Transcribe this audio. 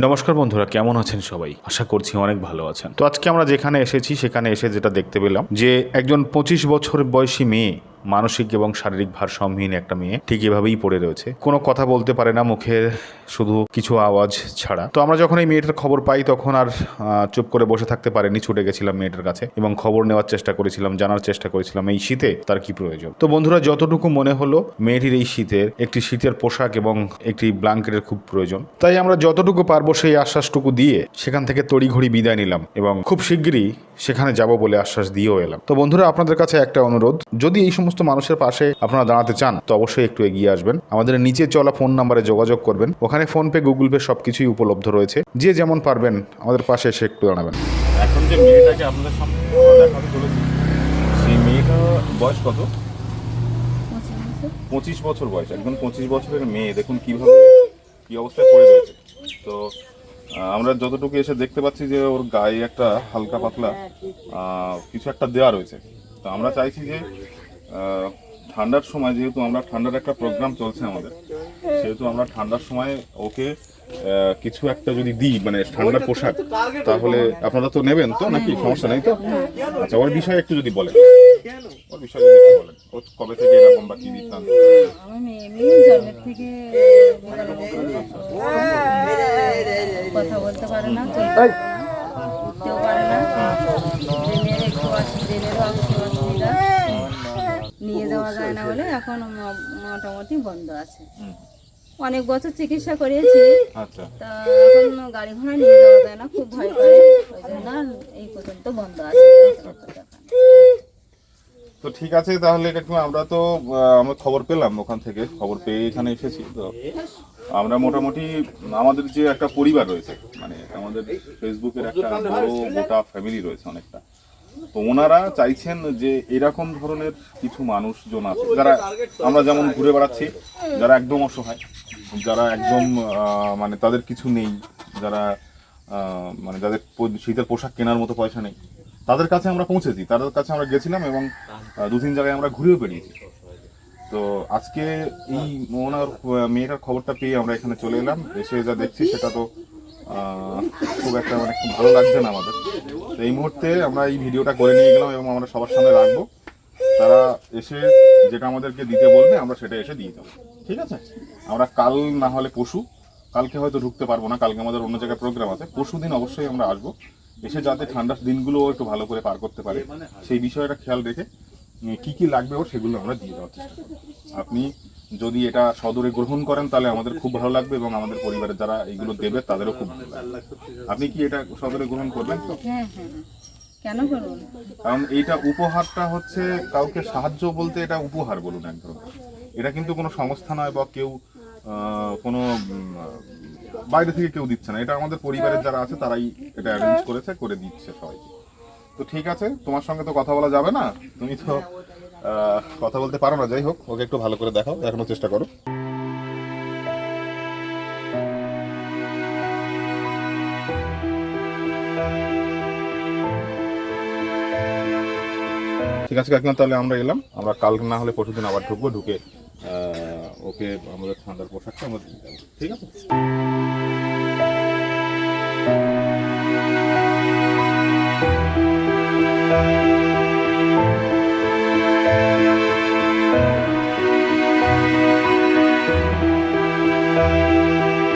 নমস্কার বন্ধুরা, কেমন আছেন সবাই? আশা করছি অনেক ভালো আছেন। তো আজকে আমরা যেখানে এসেছি সেখানে এসে যেটা দেখতে পেলাম যে একজন 25 বছর বয়সী মেয়ে, মানসিক এবং শারীরিক ভারসাম্যহীন একটা মেয়ে ঠিক এভাবেই পড়ে রয়েছে। কোনো কথা বলতে পারে না, মুখে শুধু কিছু আওয়াজ ছাড়া। তো আমরা যখন এই মেয়েটার খবর পাই তখন আর চুপ করে বসে থাকতে পারিনি, ছুটে গেছিলাম মেয়েটার কাছে এবং খবর নেওয়ার চেষ্টা করেছিলাম, জানার চেষ্টা করেছিলাম এই শীতে তার কি প্রয়োজন। তো বন্ধুরা, যতটুকু মনে হলো মেয়েটির এই শীতের একটি শীতের পোশাক এবং একটি ব্ল্যাঙ্কেটের খুব প্রয়োজন। তাই আমরা যতটুকু পারবো সেই আশ্বাসটুকু দিয়ে সেখান থেকে তড়িঘড়ি বিদায় নিলাম এবং খুব শিগগিরই সেখানে যাব বলে আশ্বাস দিয়েও এলাম। তো বন্ধুরা, আপনাদের কাছে একটা অনুরোধ, যদি এই সমস্ত মানুষের পাশে আপনারা দাঁড়াতে চান তো অবশ্যই একটু এগিয়ে আসবেন, আমাদের নিচে চলা ফোন নাম্বারে যোগাযোগ করবেন। ওখানে ফোনপে, গুগল পে সবকিছুই উপলব্ধ রয়েছে। যে যেমন পারবেন আমাদের পাশে এসে একটু দাঁড়াবেন। এখন যে মেয়েটাকে আপনাদের সামনে দেখাতে চলেছি, সেই মেয়েটা বয়স কত? 25 বছর বয়স। একদম 25 বছরের মেয়ে, দেখুন কিভাবে কি অবস্থায় পড়ে রয়েছে। তো আমরা যতটুকু এসে দেখতে পাচ্ছি যে ওর গায়ে একটা হালকা পাতলা কিছু একটা দেওয়া রয়েছে। তো আমরা চাইছি যে ঠান্ডার সময়, যেহেতু আমরা ঠান্ডার একটা প্রোগ্রাম চলছে আমাদের, সেহেতু আমরা ঠান্ডার সময় ওকে কিছু একটা যদি দিই, মানে ঠান্ডার পোশাক, তাহলে আপনারা তো নেবেন তো, নাকি সমস্যা নেই তো? আচ্ছা, ওর বিষয়ে একটু যদি বলেন, ওর বিষয়ে যদি একটু বলেন, ও কবে থেকে এরকম বা কি বৃত্তান্ত? আমি এমনি জন্মের থেকে কথা বলতে পারে না, উঠতেও পারে না, ব্রেনের একটু ব্রেনেরও অসুবিধা, নিয়ে যাওয়া যায় না বলে এখন মোটামুটি বন্ধ আছে। অনেক বছর চিকিৎসা করিয়েছি, তা এখন গাড়ি ঘোড়া নিয়ে যাওয়া যায় না, খুব ভয় করে, ওই জন্য এই পর্যন্ত বন্ধ আছে। তো ঠিক আছে, তাহলে আমরা তো আমরা খবর পেলাম, ওখান থেকে খবর পেয়ে এখানে এসেছি। তো আমরা মোটামুটি আমাদের যে একটা পরিবার রয়েছে, মানে আমাদের ফেসবুকের একটা বড় গোটা ফ্যামিলি রয়েছে অনেকটা। তো ওনারা চাইছেন যে এরকম ধরনের কিছু মানুষজন আছে, যারা আমরা যেমন ঘুরে বেড়াচ্ছি, যারা একদম অসহায়, যারা একদম মানে তাদের কিছু নেই, যারা মানে যাদের শীতের পোশাক কেনার মতো পয়সা নেই, তাদের কাছে আমরা পৌঁছেছি, তাদের কাছে আমরা গেছিলাম এবং 2-3 জায়গায় আমরা ঘুরেও বেরিয়েছি। তো আজকে এই ওনার মেয়েটার খবরটা পেয়ে আমরা এখানে চলে এলাম। এসে যা দেখছি সেটা তো খুব একটা মানে খুব ভালো লাগছে না আমাদের। তো এই মুহূর্তে আমরা এই ভিডিওটা করে নিয়ে গেলাম এবং আমরা সবার সামনে রাখবো। তারা এসে যেটা আমাদেরকে দিতে বলবে আমরা সেটা এসে দিয়ে দেবো, ঠিক আছে? আমরা কাল না হলে পরশু, কালকে হয়তো ঢুকতে পারবো না, কালকে আমাদের অন্য জায়গায় প্রোগ্রাম আছে, পরশু দিন অবশ্যই আমরা আসবো। এসে যাতে ঠান্ডার দিনগুলো একটু ভালো করে পার করতে পারে সেই বিষয়টা খেয়াল রেখে কি কি লাগবে ওর সেগুলো আমরা দিয়ে দেওয়ার চেষ্টা করব। আপনি যদি এটা সদরে গ্রহণ করেন তাহলে আমাদের খুব ভালো লাগবে এবং আমাদের পরিবারের যারা এইগুলো দেবে তাদেরও খুব ভালো লাগবে। আপনি কি এটা সদরে গ্রহণ করবেন তো? হ্যাঁ, কেন করব? কারণ এইটা উপহারটা হচ্ছে, কাউকে সাহায্য বলতে এটা উপহার বলুন এক ধরনের। এটা কিন্তু কোনো সংস্থা নয় বা কেউ কোনো বাইরে থেকে কেউ দিচ্ছে না, এটা আমাদের পরিবারের যারা আছে তারাই এটা অ্যারেঞ্জ করেছে, করে দিচ্ছে সবাইকে। তো ঠিক আছে, তোমার সঙ্গে তো কথা বলা যাবে না, তুমি তো কথা বলতে পারো না, যাই হোক ওকে একটু ভালো করে দেখাও, দেখানোর চেষ্টা করো। ঠিক আছে কাকিমা, তাহলে আমরা এলাম, আমরা কাল না হলে পরশুদিন আবার ঢুকবো, ঢুকে ওকে আমাদের ঠান্ডার পোশাকটা আমরা দিয়ে দেবো, ঠিক আছে?